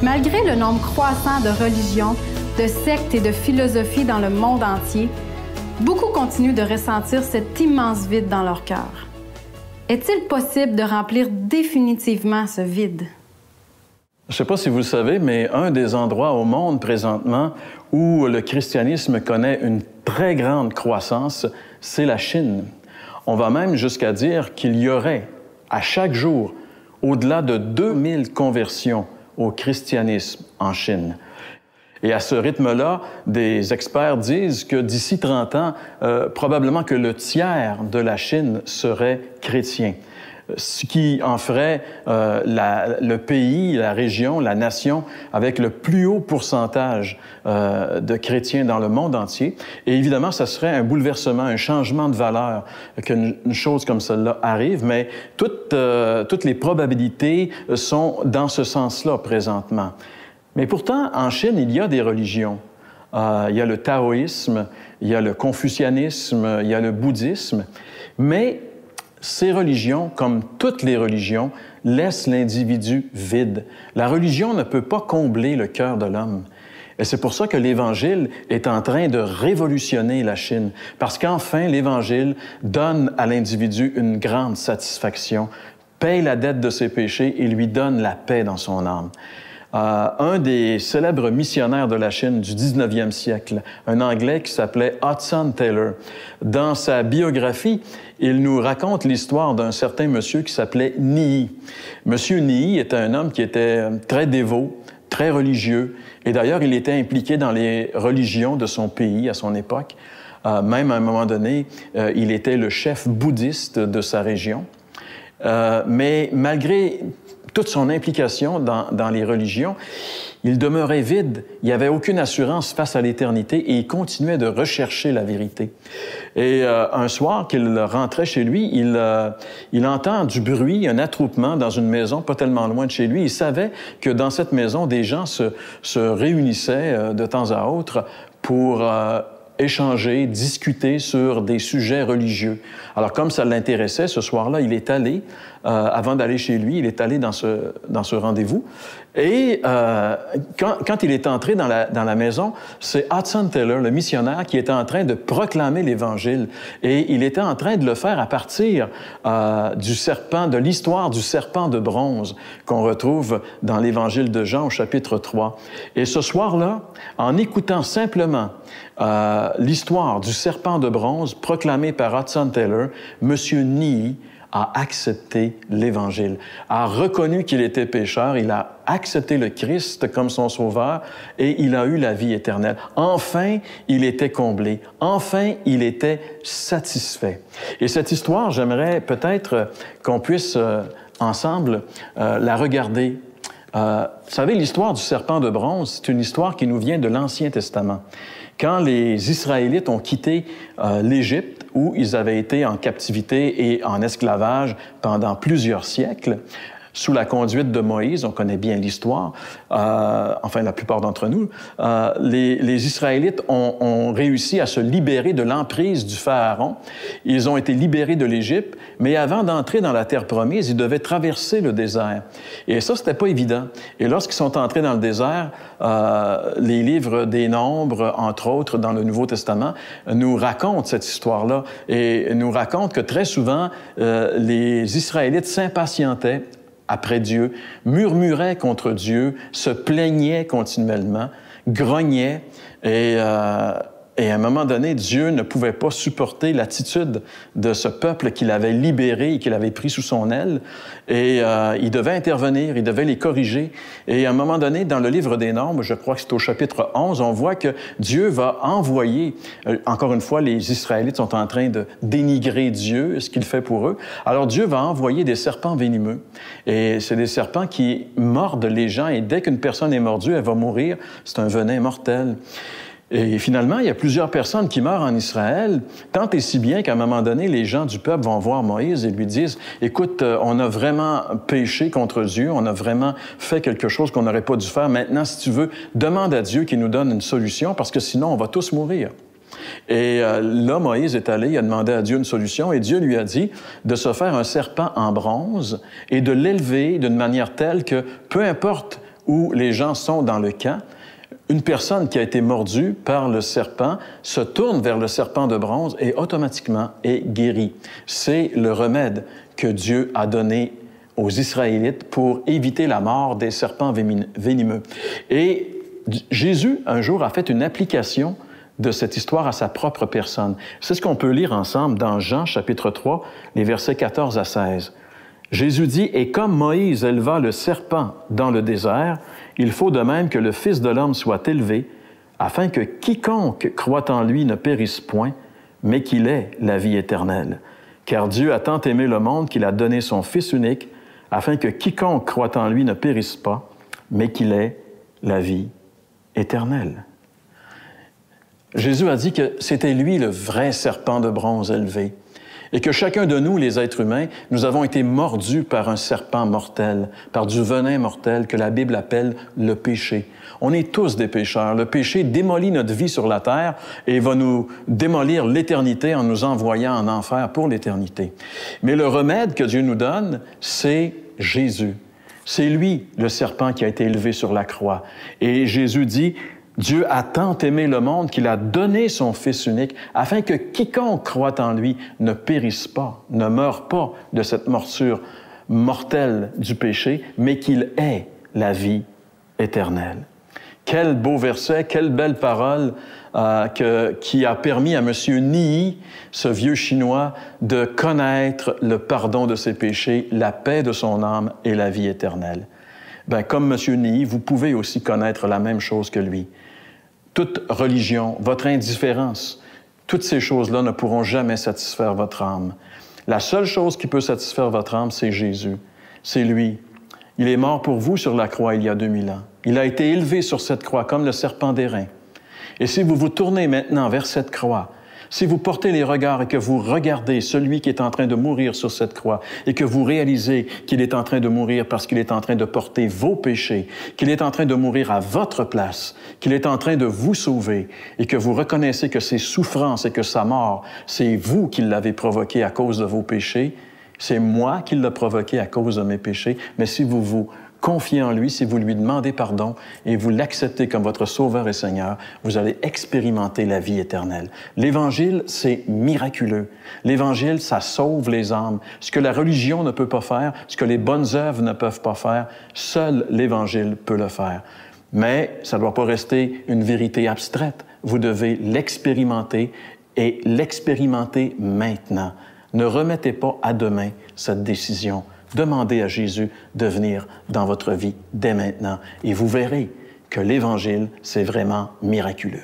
Malgré le nombre croissant de religions, de sectes et de philosophies dans le monde entier, beaucoup continuent de ressentir cet immense vide dans leur cœur. Est-il possible de remplir définitivement ce vide? Je ne sais pas si vous le savez, mais un des endroits au monde présentement où le christianisme connaît une très grande croissance, c'est la Chine. On va même jusqu'à dire qu'il y aurait, à chaque jour, au-delà de 2000 conversions au christianisme en Chine. Et à ce rythme-là, des experts disent que d'ici 30 ans, probablement que le tiers de la Chine serait chrétien, ce qui en ferait le pays, la région, la nation avec le plus haut pourcentage de chrétiens dans le monde entier. Et évidemment, ça serait un bouleversement, un changement de valeur qu'une chose comme celle-là arrive, mais toutes les probabilités sont dans ce sens-là présentement. Mais pourtant, en Chine, il y a des religions. Il y a le taoïsme, il y a le confucianisme, il y a le bouddhisme, mais ces religions, comme toutes les religions, laissent l'individu vide. La religion ne peut pas combler le cœur de l'homme. Et c'est pour ça que l'Évangile est en train de révolutionner la Chine, parce qu'enfin, l'Évangile donne à l'individu une grande satisfaction, paye la dette de ses péchés et lui donne la paix dans son âme. Un des célèbres missionnaires de la Chine du 19e siècle, un Anglais qui s'appelait Hudson Taylor, dans sa biographie, il nous raconte l'histoire d'un certain monsieur qui s'appelait Ni. Monsieur Ni était un homme qui était très dévot, très religieux, et d'ailleurs, il était impliqué dans les religions de son pays à son époque. Même à un moment donné, il était le chef bouddhiste de sa région. Mais malgré toute son implication dans les religions, il demeurait vide. Il n'y avait aucune assurance face à l'éternité et il continuait de rechercher la vérité. Et un soir qu'il rentrait chez lui, il entend du bruit, un attroupement dans une maison pas tellement loin de chez lui. Il savait que dans cette maison, des gens se réunissaient de temps à autre pour échanger, discuter sur des sujets religieux. Alors, comme ça l'intéressait, ce soir-là, il est allé, avant d'aller chez lui, il est allé dans ce rendez-vous. Et quand il est entré dans la maison, c'est Hudson Taylor, le missionnaire, qui était en train de proclamer l'Évangile. Et il était en train de le faire à partir de l'histoire du serpent de bronze qu'on retrouve dans l'Évangile de Jean au chapitre 3. Et ce soir-là, en écoutant simplement l'histoire du serpent de bronze proclamée par Hudson Taylor, M. Ni a accepté l'Évangile, a reconnu qu'il était pécheur, il a accepté le Christ comme son sauveur et il a eu la vie éternelle. Enfin, il était comblé. Enfin, il était satisfait. Et cette histoire, j'aimerais peut-être qu'on puisse ensemble la regarder. Vous savez, l'histoire du serpent de bronze, c'est une histoire qui nous vient de l'Ancien Testament. Quand les Israélites ont quitté l'Égypte, où ils avaient été en captivité et en esclavage pendant plusieurs siècles, sous la conduite de Moïse, on connaît bien l'histoire, enfin la plupart d'entre nous, les Israélites ont réussi à se libérer de l'emprise du Pharaon. Ils ont été libérés de l'Égypte, mais avant d'entrer dans la terre promise, ils devaient traverser le désert. Et ça, c'était pas évident. Et lorsqu'ils sont entrés dans le désert, les livres des Nombres, entre autres, dans le Nouveau Testament, nous racontent cette histoire-là et nous racontent que très souvent, les Israélites s'impatientaient après Dieu, murmuraient contre Dieu, se plaignaient continuellement, grognaient et à un moment donné, Dieu ne pouvait pas supporter l'attitude de ce peuple qu'il avait libéré et qu'il avait pris sous son aile. Et il devait intervenir, il devait les corriger. Et à un moment donné, dans le livre des Nombres, je crois que c'est au chapitre 11, on voit que Dieu va envoyer, encore une fois, les Israélites sont en train de dénigrer Dieu, ce qu'il fait pour eux. Alors Dieu va envoyer des serpents venimeux. Et c'est des serpents qui mordent les gens. Et dès qu'une personne est mordue, elle va mourir. C'est un venin mortel. Et finalement, il y a plusieurs personnes qui meurent en Israël, tant et si bien qu'à un moment donné, les gens du peuple vont voir Moïse et lui disent « Écoute, on a vraiment péché contre Dieu, on a vraiment fait quelque chose qu'on n'aurait pas dû faire. Maintenant, si tu veux, demande à Dieu qu'il nous donne une solution, parce que sinon, on va tous mourir. » Et là, Moïse est allé, il a demandé à Dieu une solution, et Dieu lui a dit de se faire un serpent en bronze et de l'élever d'une manière telle que, peu importe où les gens sont dans le camp, une personne qui a été mordue par le serpent se tourne vers le serpent de bronze et automatiquement est guérie. C'est le remède que Dieu a donné aux Israélites pour éviter la mort des serpents venimeux. Et Jésus, un jour, a fait une application de cette histoire à sa propre personne. C'est ce qu'on peut lire ensemble dans Jean, chapitre 3, les versets 14 à 16. Jésus dit, « Et comme Moïse éleva le serpent dans le désert, il faut de même que le Fils de l'homme soit élevé, afin que quiconque croit en lui ne périsse point, mais qu'il ait la vie éternelle. Car Dieu a tant aimé le monde qu'il a donné son Fils unique, afin que quiconque croit en lui ne périsse pas, mais qu'il ait la vie éternelle. » Jésus a dit que c'était lui le vrai serpent de bronze élevé et que chacun de nous, les êtres humains, nous avons été mordus par un serpent mortel, par du venin mortel que la Bible appelle le péché. On est tous des pécheurs. Le péché démolit notre vie sur la terre et va nous démolir l'éternité en nous envoyant en enfer pour l'éternité. Mais le remède que Dieu nous donne, c'est Jésus. C'est lui, le serpent qui a été élevé sur la croix. Et Jésus dit, « Dieu a tant aimé le monde qu'il a donné son Fils unique, afin que quiconque croit en lui ne périsse pas, ne meure pas de cette morsure mortelle du péché, mais qu'il ait la vie éternelle. » Quel beau verset, quelle belle parole qui a permis à M. Nii, ce vieux Chinois, de connaître le pardon de ses péchés, la paix de son âme et la vie éternelle. Bien, comme M. Nii, vous pouvez aussi connaître la même chose que lui. Toute religion, votre indifférence, toutes ces choses-là ne pourront jamais satisfaire votre âme. La seule chose qui peut satisfaire votre âme, c'est Jésus. C'est lui. Il est mort pour vous sur la croix il y a 2000 ans. Il a été élevé sur cette croix comme le serpent d'airain. Et si vous vous tournez maintenant vers cette croix, si vous portez les regards et que vous regardez celui qui est en train de mourir sur cette croix et que vous réalisez qu'il est en train de mourir parce qu'il est en train de porter vos péchés, qu'il est en train de mourir à votre place, qu'il est en train de vous sauver et que vous reconnaissez que ses souffrances et que sa mort, c'est vous qui l'avez provoqué à cause de vos péchés, c'est moi qui l'ai provoqué à cause de mes péchés, mais si vous vous confiez en lui, si vous lui demandez pardon et vous l'acceptez comme votre Sauveur et Seigneur, vous allez expérimenter la vie éternelle. L'Évangile, c'est miraculeux. L'Évangile, ça sauve les âmes. Ce que la religion ne peut pas faire, ce que les bonnes œuvres ne peuvent pas faire, seul l'Évangile peut le faire. Mais ça ne doit pas rester une vérité abstraite. Vous devez l'expérimenter et l'expérimenter maintenant. Ne remettez pas à demain cette décision. Demandez à Jésus de venir dans votre vie dès maintenant et vous verrez que l'Évangile, c'est vraiment miraculeux.